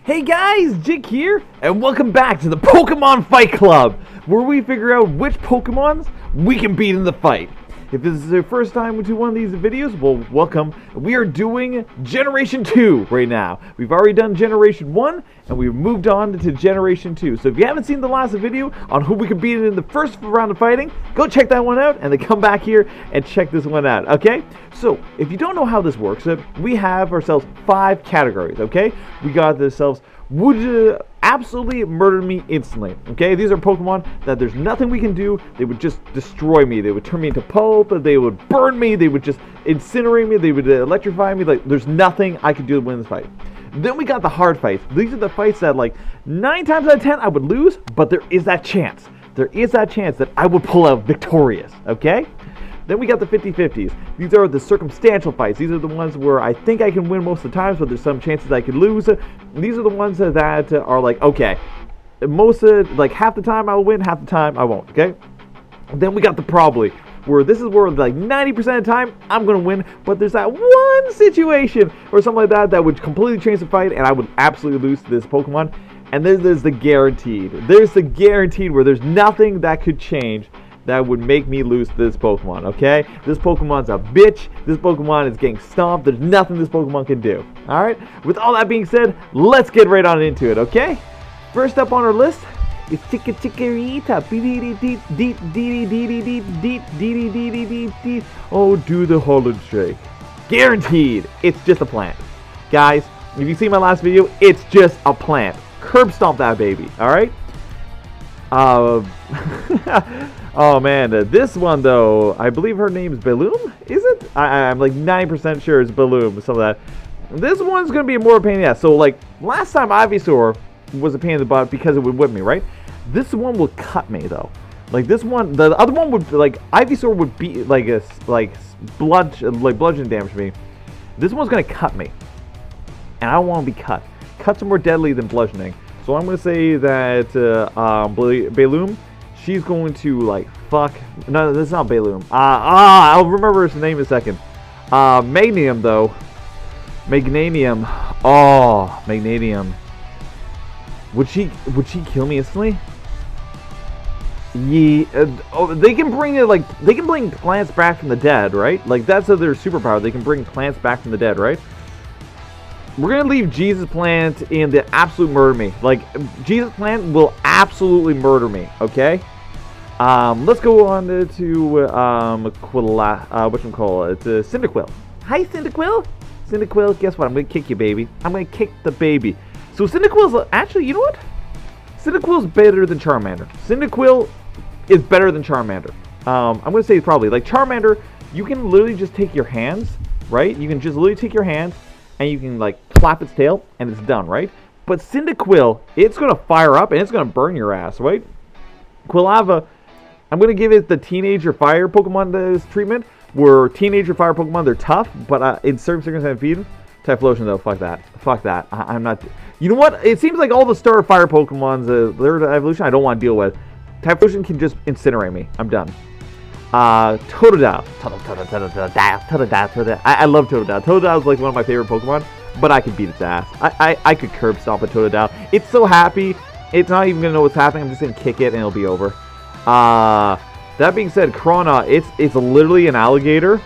Hey guys, Jake here, and welcome back to the Pokemon Fight Club, where we figure out which Pokemons we can beat in the fight. If this is your first time to one of these videos, well, welcome. We are doing Generation 2 right now. We've already done Generation 1, and we've moved on to Generation 2. So if you haven't seen the last video on who we can beat in the first round of fighting, go check that one out, and then come back here and check this one out, okay? So, if you don't know how this works, we have ourselves 5 categories, okay? We got ourselves, would you absolutely murder me instantly, okay? These are Pokemon that there's nothing we can do. They would just destroy me. They would turn me into pulp. They would burn me. They would just incinerate me. They would electrify me. Like, there's nothing I could do to win this fight. Then we got the hard fights. These are the fights that, like, 9 times out of 10 I would lose, but there is that chance. There is that chance that I would pull out victorious, okay? Then we got the 50-50s. These are the circumstantial fights. These are the ones where I think I can win most of the times, but there's some chances I could lose. These are the ones that are like, okay, like half the time I'll win, half the time I won't, okay? Then we got the probably, where this is where like 90% of the time I'm going to win, but there's that one situation or something like that that would completely change the fight and I would absolutely lose to this Pokemon. And then there's the guaranteed. There's the guaranteed where there's nothing that could change that would make me lose to this Pokemon, okay? This Pokemon's a bitch. This Pokemon is getting stomped. There's nothing this Pokemon can do. Alright? With all that being said, let's get right on into it, okay? First up on our list is Chikorita. Oh, do the Holland Shake. Guaranteed. It's just a plant. Guys, if you see my last video, it's just a plant. Curb stomp that baby, alright? Oh man, this one though, I believe her name's Balloon, is it? I'm like 90% sure it's Balloon, some of that. This one's gonna be more of a pain in the ass. So like, last time Ivysaur was a pain in the butt because it would whip me, right? This one will cut me though. Like this one, the other one would, like, Ivysaur would be like bludgeon damage me. This one's gonna cut me. And I don't wanna be cut. Cuts are more deadly than bludgeoning. So I'm gonna say that Balloon, she's going to like fuck. No, that's not Balloon. I'll remember his name in a second. Magnanium though. Magnanium. Oh, Magnanium. Would she kill me instantly? Yeah. They can bring it they can bring plants back from the dead, right? Like that's their superpower. They can bring plants back from the dead, right? We're going to leave Jesus Plant in the absolute murder me. Like, Jesus Plant will absolutely murder me, okay? Let's go on to whatchamacallit? It's Cyndaquil. Hi, Cyndaquil. Cyndaquil, guess what? I'm going to kick you, baby. I'm going to kick the baby. So Cyndaquil's, actually, you know what? Cyndaquil's better than Charmander. Cyndaquil is better than Charmander. I'm going to say probably. Like, Charmander, you can literally just take your hands, right? You can just literally take your hands, and you can like flap its tail and it's done, right? But Cyndaquil, it's gonna fire up and it's gonna burn your ass, right? Quilava, I'm gonna give it the teenager fire Pokemon treatment, where teenager fire Pokemon, they're tough, but in certain circumstances feed. Typhlosion though, fuck that. I'm not. You know what? It seems like all the star fire Pokemons, their evolution, I don't want to deal with. Typhlosion can just incinerate me. I'm done. Totodile. I love Totodile. Totodile is like one of my favorite Pokemon, but I could beat its ass. I could curb stomp a Totodile. It's so happy, it's not even gonna know what's happening. I'm just gonna kick it and it'll be over. That being said, Krona, it's literally an alligator.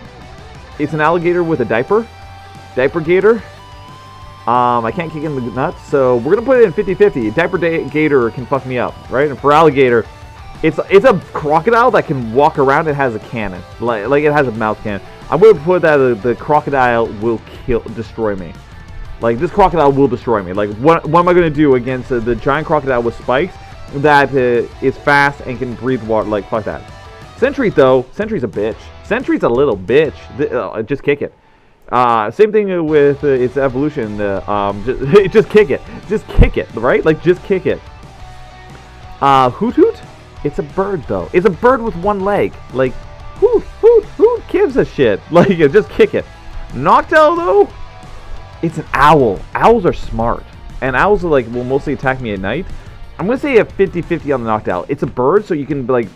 It's an alligator with a diaper gator. I can't kick in the nuts, so we're gonna put it in 50-50. Diaper gator can fuck me up, right? And for alligator, it's a crocodile that can walk around. It has a cannon, like it has a mouth cannon. I'm going to put that the crocodile will destroy me. Like this crocodile will destroy me. Like what am I going to do against the giant crocodile with spikes that is fast and can breathe water? Like fuck that. Sentry though, Sentry's a bitch. Sentry's a little bitch. Just kick it. Same thing with its evolution. Just kick it. Just kick it, right? Like just kick it. Hoot Hoot. It's a bird, though. It's a bird with one leg. Like, who gives a shit? Like, just kick it. Noctowl, though, it's an owl. Owls are smart. And owls are, like, will mostly attack me at night. I'm going to say a 50-50 on the Noctowl. It's a bird, so you can, like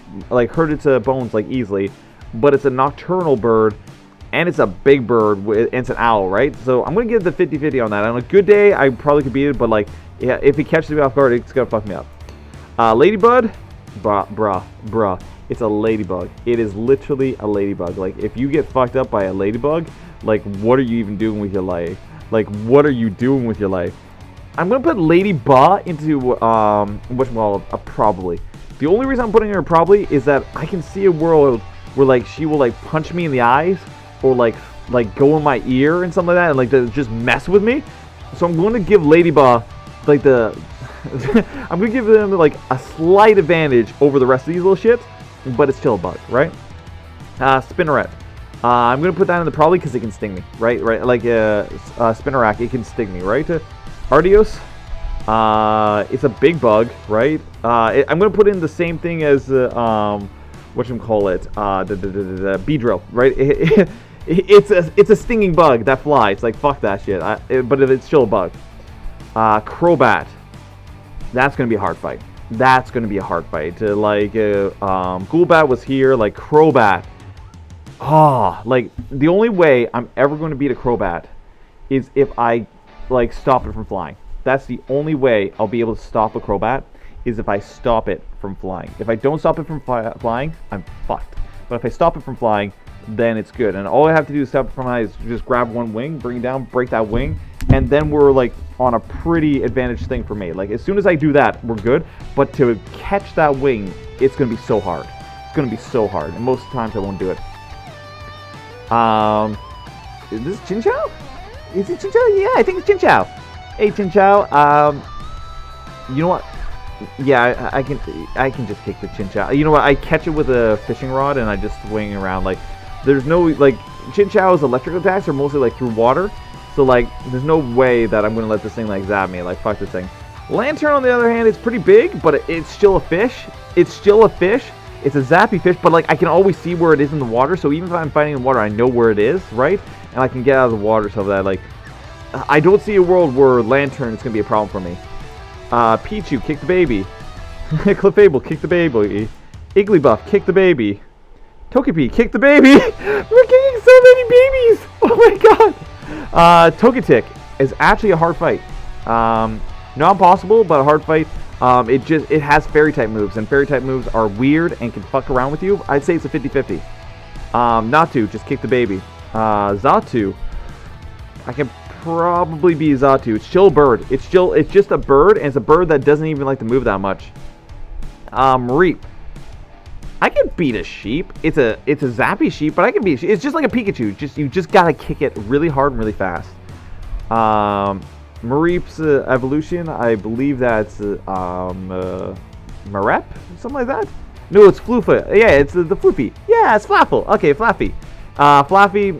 hurt its bones, like, easily. But it's a nocturnal bird. And it's a big bird, and it's an owl, right? So I'm going to give the 50-50 on that. On a good day, I probably could beat it, but like, yeah, if it catches me off guard, it's going to fuck me up. Ladybug, bruh. It's a ladybug. It is literally a ladybug. Like, if you get fucked up by a ladybug, like, what are you even doing with your life? Like, what are you doing with your life? I'm going to put Ladybug into, whatchamacallit, a probably. The only reason I'm putting her probably is that I can see a world where, like, she will, like, punch me in the eyes or, like go in my ear and something like that and, like, to just mess with me. So I'm going to give Ladybug, like, I'm going to give them, like, a slight advantage over the rest of these little shits, but it's still a bug, right? Spinneret. I'm going to put that in the probably because it can sting me, right? Like, Spinnerack, it can sting me, right? Arceus, it's a big bug, right? I'm going to put in the same thing as, the Beedrill, right? It's a stinging bug that flies. Like, fuck that shit. But it's still a bug. Crobat. That's going to be a hard fight. Like, Golbat was here. Like, Crobat. Like, the only way I'm ever going to beat a Crobat is if I, like, stop it from flying. That's the only way I'll be able to stop a Crobat, is if I stop it from flying. If I don't stop it from flying, I'm fucked. But if I stop it from flying, then it's good. And all I have to do to stop it from flying is just grab one wing, bring it down, break that wing, and then we're, like, on a pretty advantaged thing for me. Like, as soon as I do that, we're good. But to catch that wing, it's going to be so hard. It's going to be so hard. And most of the times I won't do it. Is this Chinchou? Is it Chinchou? Yeah, I think it's Chinchou. Hey, Chinchou. You know what? Yeah, I can just kick the Chinchou. You know what? I catch it with a fishing rod and I just swing around. Like, there's no, like, Chinchou's electric attacks are mostly, like, through water. So, like, there's no way that I'm going to let this thing, like, zap me. Like, fuck this thing. Lantern, on the other hand, is pretty big, but it's still a fish. It's still a fish. It's a zappy fish, but, like, I can always see where it is in the water. So even if I'm fighting in water, I know where it is, right? And I can get out of the water so that, like, I don't see a world where Lantern is going to be a problem for me. Pichu, kick the baby. Clefable, kick the baby. Igglybuff, kick the baby. Togepi, kick the baby. We're kicking so many babies. Oh my god. Togetic is actually a hard fight. Not impossible, but a hard fight. It has fairy type moves, and fairy type moves are weird and can fuck around with you. I'd say it's a 50-50. Natu, just kick the baby. Xatu, I can probably be Xatu. It's still a bird. It's just a bird, and it's a bird that doesn't even like to move that much. Reap. I can beat a sheep. It's a zappy sheep, but I can beat a sheep. It's just like a Pikachu. You just gotta kick it really hard and really fast. Mareep's evolution, I believe that's Marep? Something like that? No, it's Floofa. Yeah, it's the Floofy. Yeah, it's Flaffle. Okay, Flaffy. Flaffy,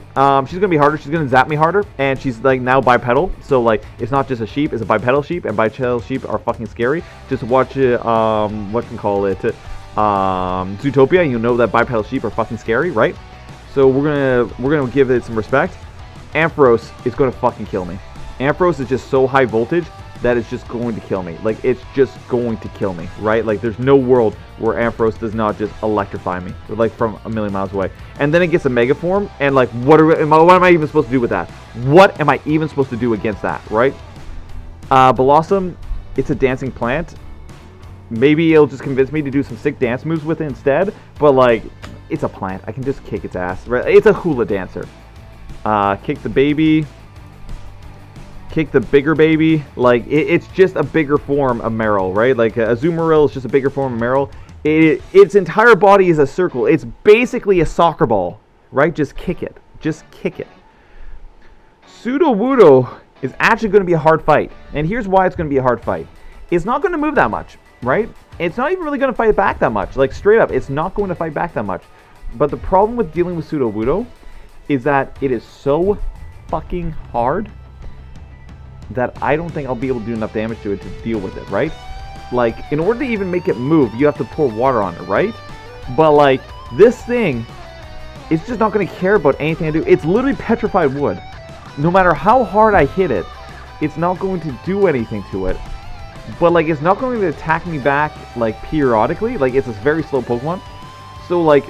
she's gonna be harder. She's gonna zap me harder, and she's, like, now bipedal. So, like, it's not just a sheep; it's a bipedal sheep, and bipedal sheep are fucking scary. Just watch Zootopia, and you'll know that bipedal sheep are fucking scary, right? So we're gonna give it some respect. Ampharos is gonna fucking kill me. Ampharos is just so high voltage that it's just going to kill me. Like, it's just going to kill me, right? Like, there's no world where Ampharos does not just electrify me, like, from a million miles away. And then it gets a mega form, and, like, what am I even supposed to do with that? What am I even supposed to do against that, right? Blossom, it's a dancing plant. Maybe it'll just convince me to do some sick dance moves with it instead, but, like, it's a plant. I can just kick its ass, right? It's a hula dancer. Kick the baby. Kick the bigger baby. Like, it's just a bigger form of Meryl, right? Like, Azumarill is just a bigger form of Meryl. Its entire body is a circle. It's basically a soccer ball, right? Just kick it. Just kick it. Sudowoodo is actually going to be a hard fight. And here's why it's going to be a hard fight. It's not going to move that much, right? It's not even really going to fight back that much. Like, straight up, it's not going to fight back that much. But the problem with dealing with Sudowoodo is that it is so fucking hard that I don't think I'll be able to do enough damage to it to deal with it, right? Like, in order to even make it move, you have to pour water on it, right? But, like, this thing is just not going to care about anything I do. It's literally petrified wood. No matter how hard I hit it, it's not going to do anything to it. But, like, it's not going to attack me back, like, periodically. Like, it's a very slow Pokemon. So, like,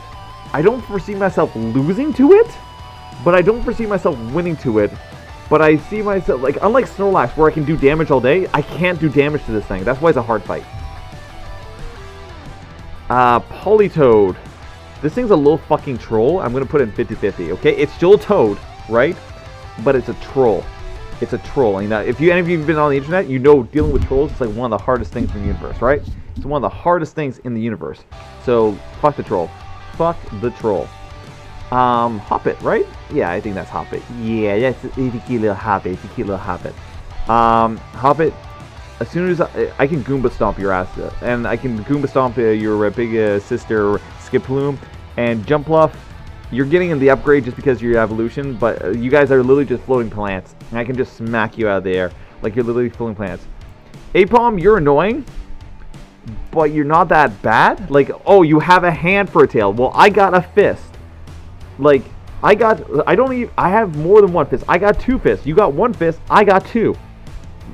I don't foresee myself losing to it. but I don't foresee myself winning to it. But I see myself, like, unlike Snorlax, where I can do damage all day, I can't do damage to this thing. That's why it's a hard fight. Politoed. This thing's a little fucking troll. I'm going to put it in 50-50, okay? It's still a toad, right? But it's a troll. It's a troll. And if any of you have been on the internet, you know dealing with trolls is like one of the hardest things in the universe, right? It's one of the hardest things in the universe. So, fuck the troll. Fuck the troll. Hoppit, right? Yeah, I think that's Hoppit. Yeah, that's a cute little Hoppit. It's a cute little Hoppit. Hoppit, as soon as I can Goomba Stomp your ass, and I can Goomba Stomp your big sister Skiploom, and Jumpluff, you're getting in the upgrade just because of your evolution, but you guys are literally just floating plants, and I can just smack you out of the air, like you're literally floating plants. Apom, you're annoying, but you're not that bad. Like, oh, you have a hand for a tail. Well, I got a fist. Like, I have more than one fist. I got two fists. You got one fist. I got two.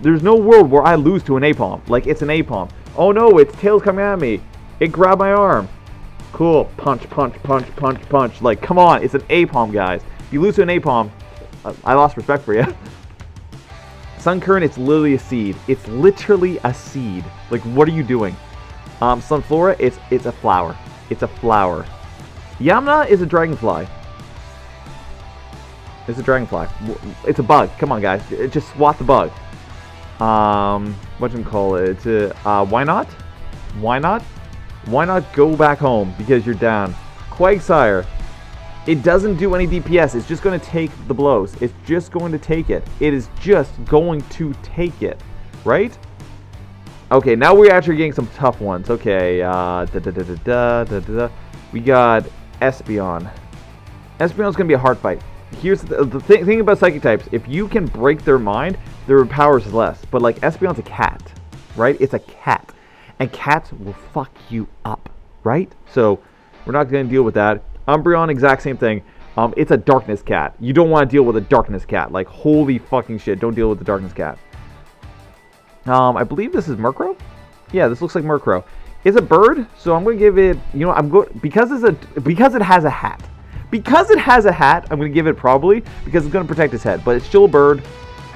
There's no world where I lose to an Apom. Like, it's an Apom. Oh no, its tail's coming at me. It grabbed my arm. Cool. Punch, punch, punch, punch, punch. Like, come on. It's an Apom, guys. If you lose to an Apom, I lost respect for you. Sunkern, it's literally a seed. It's literally a seed. Like, what are you doing? Sunflora, it's a flower. It's a flower. Yamna is a dragonfly. It's a dragonfly. It's a bug. Come on, guys. Just swat the bug. Whatchamacallit? Why not? Why not? Why not go back home because you're down? Quagsire. It doesn't do any DPS. It's just going to take the blows. It's just going to take it. It is just going to take it. Right? Okay, now we're actually getting some tough ones. Okay, we got Espeon. Espeon's going to be a hard fight. Here's the thing about psychic types. If you can break their mind, their power is less. But like Espeon's a cat, right? It's a cat. And cats will fuck you up, right? So we're not going to deal with that. Umbreon, exact same thing. It's a darkness cat. You don't want to deal with a darkness cat. Like, holy fucking shit, don't deal with the darkness cat. I believe this is Murkrow? Yeah, this looks like Murkrow. It's a bird, so I'm going to give it, you know, because it has a hat. Because it has a hat, I'm going to give it probably, because it's going to protect its head. But it's still a bird,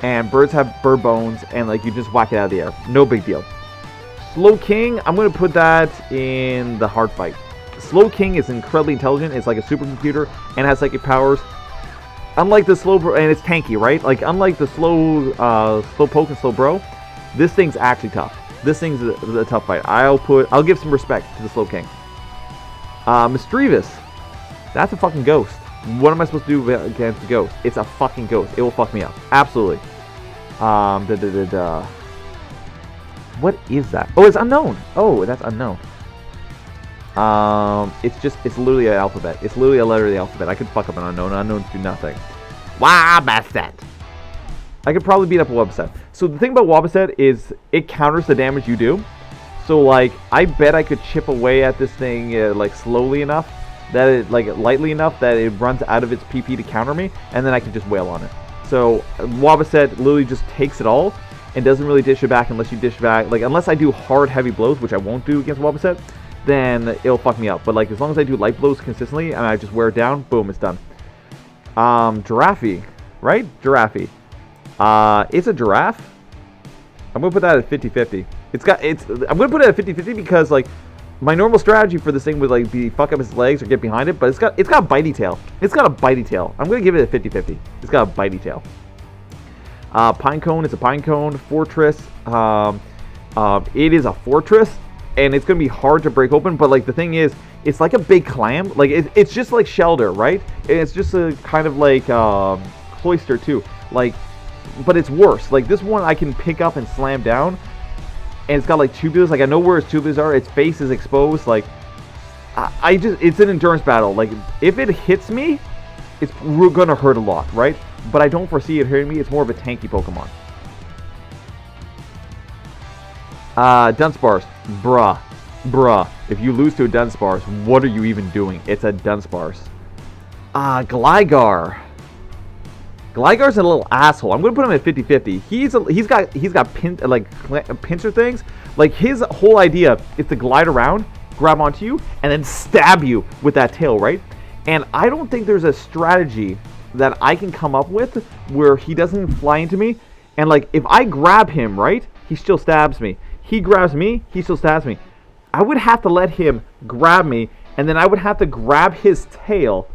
and birds have bird bones, and like you just whack it out of the air. No big deal. Slow King, I'm going to put that in the hard fight. Slow King is incredibly intelligent. It's like a supercomputer and has psychic powers. Unlike the and it's tanky, right? Like unlike the Slowpoke and Slowbro, this thing's actually tough. This thing's a tough fight. I'll give some respect to the Slow King. Misdreavus, that's a fucking ghost. What am I supposed to do against the ghost? It's a fucking ghost. It will fuck me up. Absolutely. What is that? Oh, it's unknown. Oh, that's unknown. It's literally an alphabet. It's literally a letter of the alphabet. I could fuck up an unknown. Unknowns do nothing. Wobbuffet. I could probably beat up a Wobbuffet. So the thing about Wobbuffet is it counters the damage you do. So like, I bet I could chip away at this thing like slowly enough that it lightly enough that it runs out of its PP to counter me, and then I can just wail on it. So Wobbuffet literally just takes it all and doesn't really dish it back unless you dish back. Like unless I do hard heavy blows, which I won't do against Wobbuffet, then it'll fuck me up. But like as long as I do light blows consistently and I just wear it down, boom, it's done. Giraffe, right? Giraffe. It's a giraffe. I'm gonna put that at 50-50. I'm gonna put it at 50-50 because like my normal strategy for this thing would like be fuck up its legs or get behind it, but it's got a bitey tail. It's got a bitey tail. I'm gonna give it a 50-50. It's got a bitey tail. Pinecone is a pinecone. Fortress. It is a fortress, and it's gonna be hard to break open. But like the thing is, it's like a big clam. Like it's just like Shelter, right? And it's just a kind of like Cloyster too. Like, but it's worse. Like this one I can pick up and slam down, and it's got like tubulars. Like I know where its tubulars are. Its face is exposed. Like it's an endurance battle. Like if it hits me, it's gonna hurt a lot, right? But I don't foresee it hurting me. It's more of a tanky Pokemon. Dunsparce. Bruh. If you lose to a Dunsparce, what are you even doing? It's a Dunsparce. Gligar. Gligar's a little asshole. I'm gonna put him at 50-50. He's got pincer things. Like his whole idea is to glide around, grab onto you, and then stab you with that tail, right? And I don't think there's a strategy that I can come up with where he doesn't fly into me. And, like, if I grab him, right, he still stabs me. He grabs me, he still stabs me. I would have to let him grab me, and then I would have to grab his tail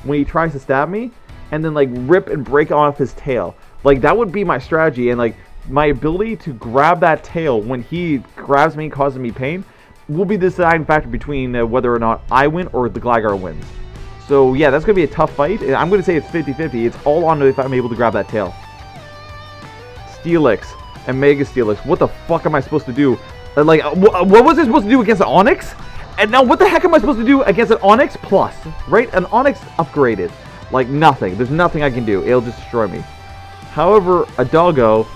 when he tries to stab me, and then, like, rip and break off his tail. Like, that would be my strategy, and, like, my ability to grab that tail when he grabs me, causing me pain, will be the deciding factor between whether or not I win or the Gligar wins. So, yeah, that's going to be a tough fight. I'm going to say it's 50-50. It's all on if I'm able to grab that tail. Steelix and Mega Steelix. What the fuck am I supposed to do? Like, what was I supposed to do against an Onix? And now what the heck am I supposed to do against an Onix Plus? Right? An Onix upgraded. Like, nothing. There's nothing I can do. It'll just destroy me. However, a Doggo...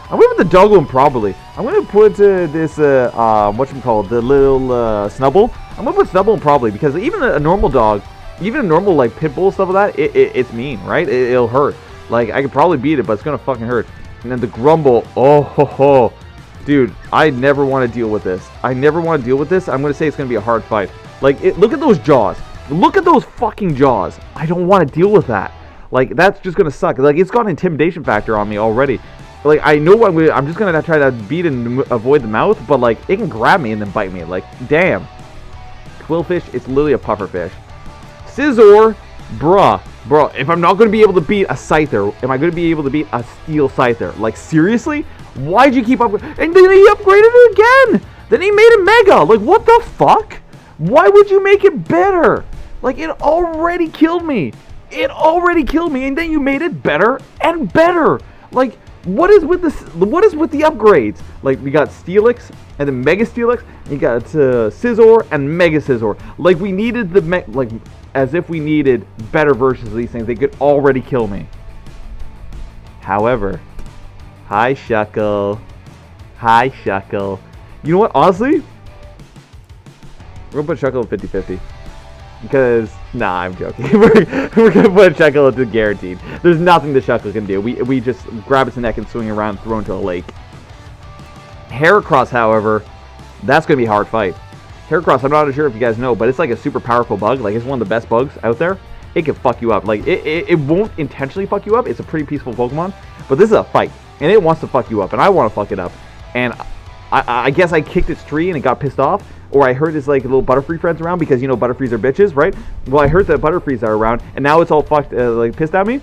I'm going to put the Doggo in probably. I'm going to put this, whatchamacallit, the little Snubbull. I'm going to put Snubbull in probably, because even a normal dog, even a normal, like, pit bull, stuff like that, it's mean, right? It'll hurt. Like, I could probably beat it, but it's going to fucking hurt. And then the Grumble, oh ho ho. Dude, I never want to deal with this. I never want to deal with this. I'm going to say it's going to be a hard fight. Like, look at those jaws. Look at those fucking jaws. I don't want to deal with that. Like, that's just going to suck. Like, it's got an intimidation factor on me already. Like, I know I'm just going to try to beat and avoid the mouth, but, like, it can grab me and then bite me. Like, damn. Quillfish, it's literally a pufferfish. Scizor, bruh. Bro, if I'm not going to be able to beat a Scyther, am I going to be able to beat a Steel Scyther? Like, seriously? Why'd you keep upgrading? And then he upgraded it again! Then he made it Mega! Like, what the fuck? Why would you make it better? Like, it already killed me. It already killed me, and then you made it better and better. Like, what is with this? What is with the upgrades? Like, we got Steelix, and then Mega Steelix, and you got Scizor and Mega Scizor. Like, we needed the as if we needed better versions of these things. They could already kill me. However, hi Shuckle. Hi Shuckle. You know what? Honestly, we're gonna put Shuckle at 50-50. Because, nah, I'm joking. we're gonna put Shuckle at the guaranteed. There's nothing the Shuckle can do. We just grab its neck and swing around and throw into a lake. Heracross, however, that's gonna be a hard fight. Heracross, I'm not sure if you guys know, but it's like a super powerful bug. Like, it's one of the best bugs out there. It can fuck you up. Like, it won't intentionally fuck you up. It's a pretty peaceful Pokemon. But this is a fight, and it wants to fuck you up, and I want to fuck it up. And I guess I kicked its tree and it got pissed off, or I heard its, like, little Butterfree friends around, because, you know, Butterfrees are bitches, right? Well, I heard that Butterfrees are around, and now it's all fucked, like, pissed at me.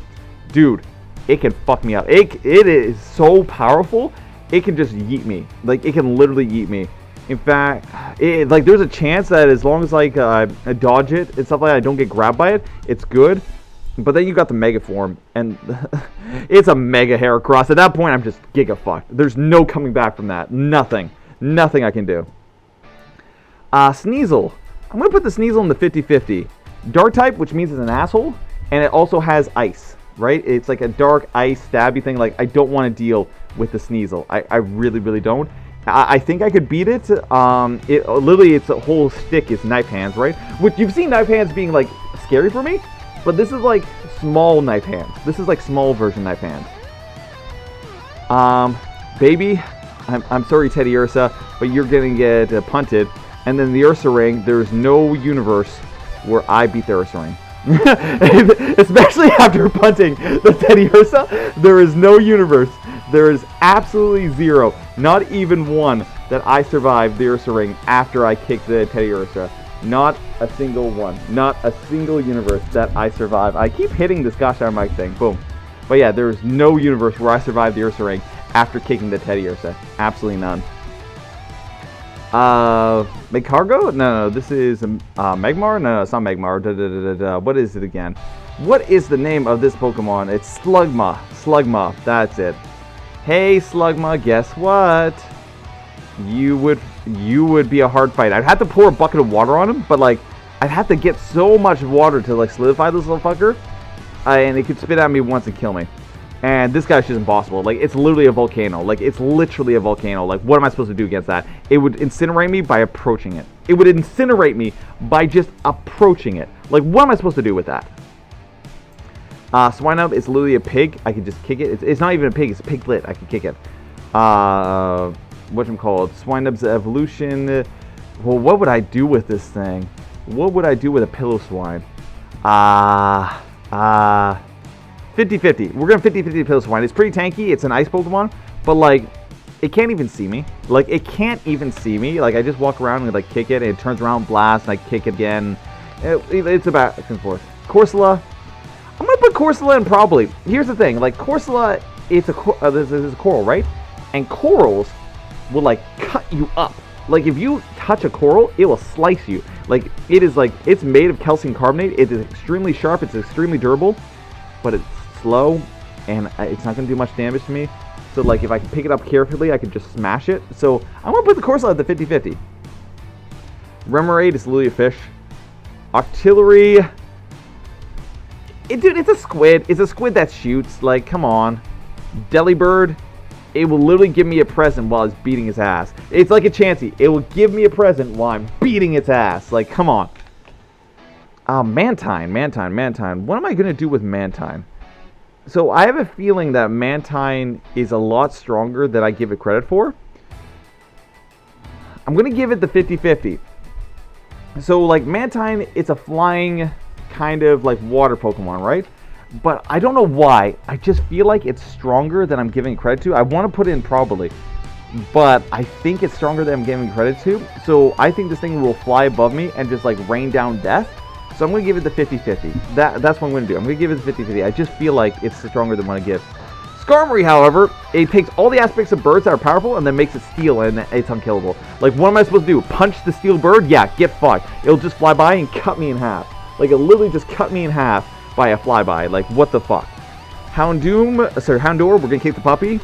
Dude, it can fuck me up. It is so powerful, it can just yeet me. Like, it can literally yeet me. In fact, like, there's a chance that as long as, like, I dodge it and stuff like that, I don't get grabbed by it, it's good. But then you got the Mega form, and it's a Mega Heracross. At that point, I'm just giga fucked. There's no coming back from that. Nothing. Nothing I can do. Sneasel. I'm going to put the Sneasel in the 50-50. Dark type, which means it's an asshole, and it also has ice, right? It's like a dark ice stabby thing. Like, I don't want to deal with the Sneasel. I really, really don't. I think I could beat it. Literally, its whole stick is knife hands, right? Which you've seen knife hands being, like, scary for me, but this is like small knife hands. This is like small version knife hands. Baby, I'm sorry, Teddy Ursa, but you're gonna get punted. And then the Ursa Ring, there's no universe where I beat the Ursa Ring. Especially after punting the Teddy Ursa, there is no universe. There is absolutely zero, not even one, that I survived the Ursa Ring after I kicked the Teddy Ursa. Not a single one. Not a single universe that I survive. I keep hitting this gosh darn mic thing. Boom. But yeah, there is no universe where I survived the Ursa Ring after kicking the Teddy Ursa. Absolutely none. Magcargo? No, this is Magmar? No, it's not Magmar. What is it again? What is the name of this Pokemon? It's Slugma. Slugma. That's it. Hey, Slugma, guess what? You would be a hard fight. I'd have to pour a bucket of water on him, but, like, I'd have to get so much water to, like, solidify this little fucker, and it could spit at me once and kill me. And this guy's just impossible. Like, it's literally a volcano. Like, it's literally a volcano. Like, what am I supposed to do against that? It would incinerate me by approaching it. It would incinerate me by just approaching it. Like, what am I supposed to do with that? Swinub is literally a pig. I can just kick it. It's not even a pig. It's a piglet. I can kick it. Whatchamacallit? Swinub's evolution. Well, what would I do with this thing? What would I do with a pillow swine? 50-50. We're going 50-50 Piloswine. It's pretty tanky. It's an ice Pokemon, but like, it can't even see me. Like, it can't even see me. Like, I just walk around and like kick it, and it turns around, blast, and I kick it again. It's about back and forth. Corsola. I'm gonna put Corsola in probably. Here's the thing. Like, Corsola, it's a this is a coral, right? And corals will like cut you up. Like, if you touch a coral, it will slice you. Like, it is like, it's made of calcium carbonate. It is extremely sharp. It's extremely durable, but it's slow, and it's not gonna do much damage to me. So, like, if I can pick it up carefully, I can just smash it. So, I'm going to put the Corsola at the 50-50. Remoraid is literally a fish. Octillery. Dude, it's a squid. It's a squid that shoots. Like, come on. Delibird. It will literally give me a present while it's beating its ass. It's like a Chansey. It will give me a present while I'm beating its ass. Like, come on. Mantine. What am I going to do with Mantine? So I have a feeling that Mantine is a lot stronger than I give it credit for. I'm going to give it the 50-50. So like Mantine, it's a flying kind of like water Pokemon, right? But I don't know why. I just feel like it's stronger than I'm giving credit to. I want to put it in probably, but I think it's stronger than I'm giving credit to. So I think this thing will fly above me and just like rain down death. So I'm going to give it the 50-50. That's what I'm going to do. I'm going to give it the 50-50. I just feel like it's stronger than what I give. Skarmory, however, it takes all the aspects of birds that are powerful and then makes it steel, and it's unkillable. Like, what am I supposed to do? Punch the steel bird? Yeah, get fucked. It'll just fly by and cut me in half. Like, it literally just cut me in half by a flyby. Like, what the fuck? Houndour, we're going to kick the puppy.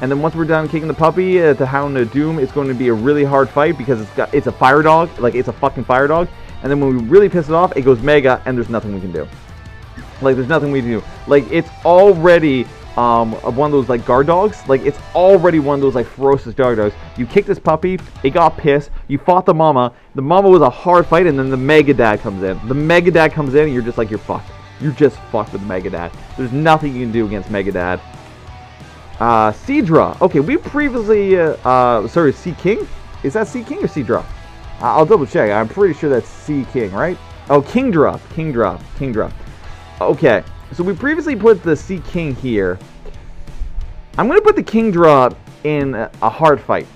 And then once we're done kicking the puppy, the Houndoom, it's going to be a really hard fight because it's a fire dog. Like, it's a fucking fire dog. And then when we really piss it off, it goes Mega, and there's nothing we can do. Like, there's nothing we can do. Like, it's already one of those, like, guard dogs. Like, it's already one of those, like, ferocious guard dogs. You kick this puppy, it got pissed, you fought the mama. The mama was a hard fight, and then the Mega Dad comes in. The Mega Dad comes in, and you're just like, you're fucked. You're just fucked with Mega Dad. There's nothing you can do against Mega Dad. Seadra. Okay, we previously, sorry, Sea King? Is that Sea King or Seadra? I'll double check. I'm pretty sure that's Sea King, right? Oh, Kingdra. Okay, so we previously put the Sea King here. I'm going to put the Kingdra in a hard fight.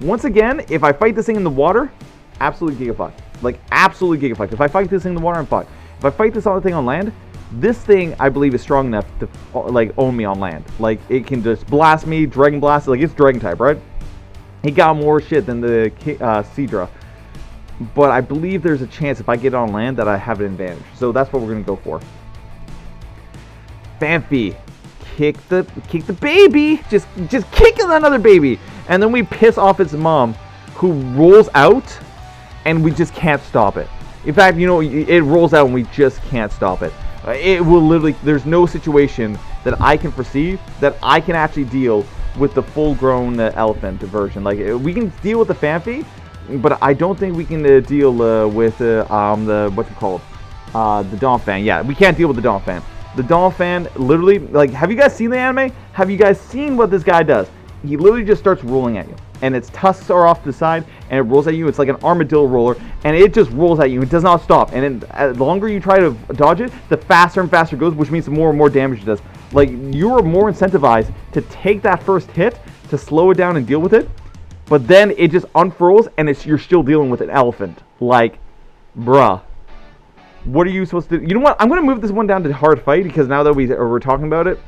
Once again, if I fight this thing in the water, absolutely gigafuck. Like, absolutely gigafuck. If I fight this thing in the water, I'm fucked. If I fight this other thing on land, this thing, I believe, is strong enough to, like, own me on land. Like, it can just blast me, Dragon Blast. Like, it's Dragon type, right? It got more shit than the Seadra. But I believe there's a chance if I get on land that I have an advantage. So that's what we're going to go for. Phanpy. Kick the baby. Just kick another baby. And then we piss off its mom, who rolls out, and we just can't stop it. In fact, you know, it rolls out and we just can't stop it. It will literally, there's no situation that I can foresee that I can actually deal with the full-grown elephant version. Like, we can deal with the Phanpy, but I don't think we can deal with the what's it called, the Donphan. Yeah, we can't deal with the Donphan. The Donphan, literally, like, have you guys seen the anime? Have you guys seen what this guy does? He literally just starts rolling at you, and its tusks are off to the side, and it rolls at you. It's like an armadillo roller, and it just rolls at you. It does not stop, and the longer you try to dodge it, the faster and faster it goes, which means the more and more damage it does. Like, you are more incentivized to take that first hit, to slow it down and deal with it, but then it just unfurls, and you're still dealing with an elephant. Like, bruh. What are you supposed to do? You know what? I'm going to move this one down to hard fight, because now that we're talking about it,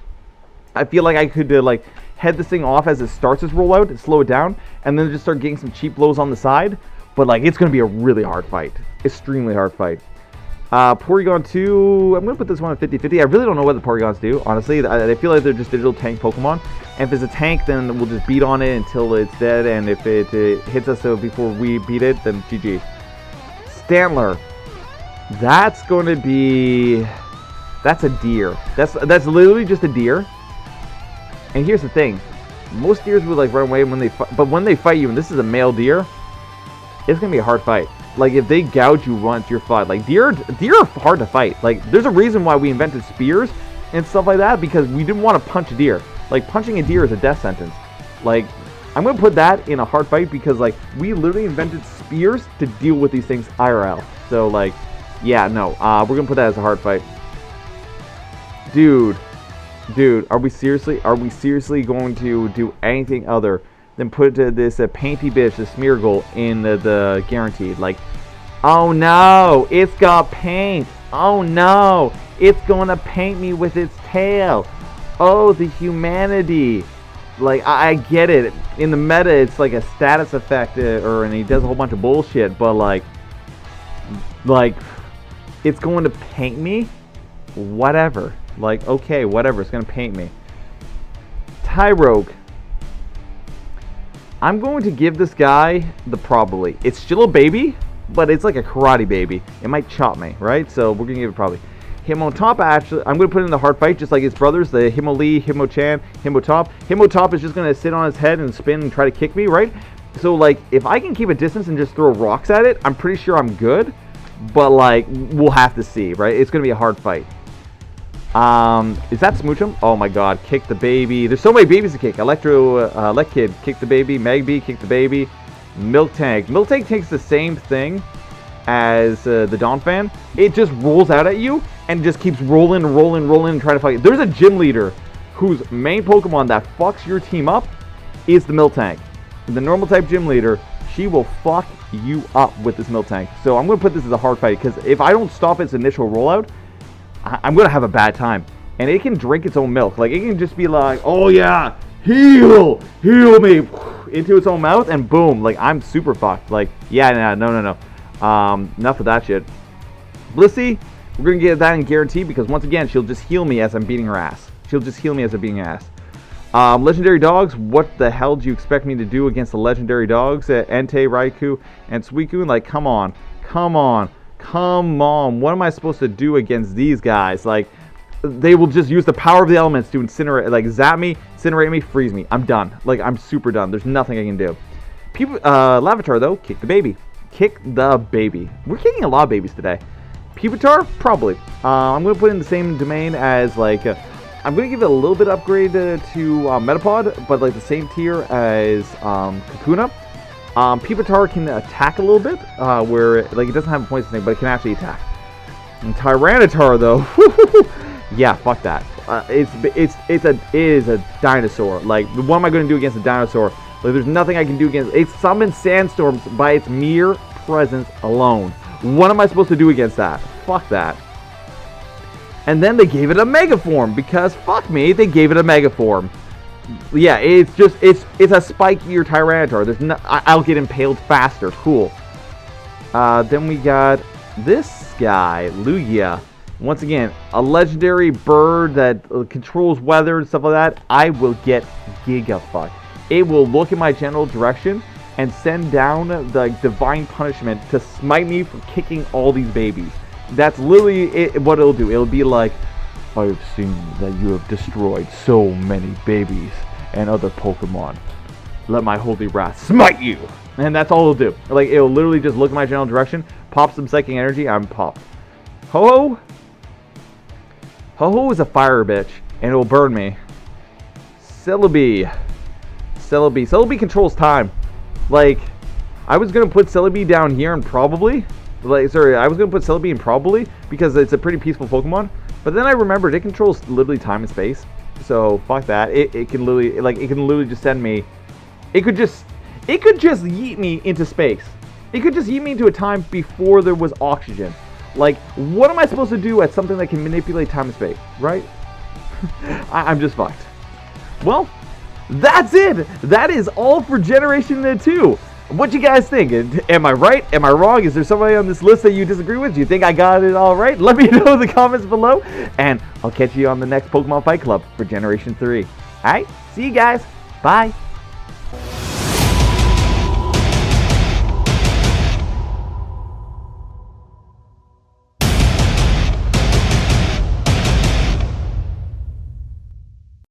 I feel like I could, like, head this thing off as it starts its rollout and slow it down, and then just start getting some cheap blows on the side. But, like, it's going to be a really hard fight. Extremely hard fight. Porygon 2, I'm going to put this one at 50-50. I really don't know what the Porygons do, honestly. I feel like they're just digital tank Pokemon. And if it's a tank, then we'll just beat on it until it's dead. And if it hits us before we beat it, then GG. Stantler. That's going to be... That's a deer. That's literally just a deer. And here's the thing. Most deers would, like, run away when they fight. But when they fight you, and this is a male deer, it's going to be a hard fight. Like, if they gouge you once, you're fucked. Like, deer are hard to fight. Like, there's a reason why we invented spears and stuff like that, because we didn't want to punch a deer. Like, punching a deer is a death sentence. Like, I'm going to put that in a hard fight because, like, we literally invented spears to deal with these things IRL. So, like, yeah, no. We're going to put that as a hard fight. Dude. Dude, are we seriously going to do anything other than put this painty bitch, the Smeargle, in the guaranteed? Like, oh no, it's got paint. Oh no, it's gonna paint me with its tail. Oh, the humanity. Like, I get it. In the meta, it's like a status effect, and he does a whole bunch of bullshit, but like, it's going to paint me? Whatever. Like, okay, whatever, it's gonna paint me. Tyrogue. I'm going to give this guy the probably. It's still a baby, but it's like a karate baby. It might chop me, right? So we're gonna give it probably. Hitmontop, actually, I'm going to put it in the hard fight just like his brothers, the Hitmonlee, Hitmonchan, Hitmontop. Hitmontop is just going to sit on his head and spin and try to kick me, right? So, like, if I can keep a distance and just throw rocks at it, I'm pretty sure I'm good. But, like, we'll have to see, right? It's going to be a hard fight. Is that Smoochum? Oh, my God. Kick the baby. There's so many babies to kick. Elekid, kick the baby. Magby, kick the baby. Miltank. Miltank takes the same thing as the Donphan. It just rolls out at you and just keeps rolling and trying to fight. There's a gym leader whose main Pokemon that fucks your team up is the Miltank. The normal type gym leader, she will fuck you up with this Miltank. So I'm going to put this as a hard fight because if I don't stop its initial rollout, I'm going to have a bad time. And it can drink its own milk. Like, it can just be like, oh yeah, heal me into its own mouth, and boom, like, I'm super fucked. Like, yeah, no. Enough of that shit. Blissey, we're going to get that in guarantee because, once again, she'll just heal me as I'm beating her ass. Legendary dogs, what the hell do you expect me to do against the legendary dogs? Entei, Raikou, and Suicune? Like, come on. What am I supposed to do against these guys? Like, they will just use the power of the elements to incinerate, like, zap me, incinerate me, freeze me. I'm done. Like, I'm super done. There's nothing I can do. Lavatar, though, kick the baby. We're kicking a lot of babies today. Pupitar, probably. I'm going to put in the same domain as, like, I'm going to give it a little bit upgrade to Metapod, but, like, the same tier as Kakuna. Pupitar can attack a little bit, where, like, it doesn't have a poison thing, but it can actually attack. And Tyranitar, though, yeah, fuck that. It is a dinosaur. Like, what am I going to do against a dinosaur? Like, there's nothing I can do against it. It summons sandstorms by its mere presence alone. What am I supposed to do against that? Fuck that. And then they gave it a Mega Form, because fuck me, they gave it a Mega Form. Yeah, it's a spikier Tyranitar. There's no, I'll get impaled faster. Cool. Then we got this guy, Lugia. Once again, a legendary bird that controls weather and stuff like that. I will get Giga Fucked. It will look in my general direction and send down the divine punishment to smite me for kicking all these babies. That's literally what it'll do. It'll be like, I've seen that you have destroyed so many babies and other Pokemon. Let my holy wrath smite you! And that's all it'll do. Like, it'll literally just look in my general direction, pop some psychic energy, I'm popped. Ho-Ho? Ho-Ho is a fire bitch, and it'll burn me. Celebi controls time. Like, I was gonna put Celebi down here and probably, I was gonna put Celebi in probably because it's a pretty peaceful Pokemon. But then I remembered it controls literally time and space. So fuck that. It can literally just send me. It could just yeet me into space. It could just yeet me into a time before there was oxygen. Like, what am I supposed to do at something that can manipulate time and space, right? I'm just fucked. Well, that's it. That is all for Generation 2. What you guys think? Am I right? Am I wrong? Is there somebody on this list that you disagree with? Do you think I got it all right? Let me know in the comments below. And I'll catch you on the next Pokemon Fight Club for Generation 3. Alright, see you guys. Bye.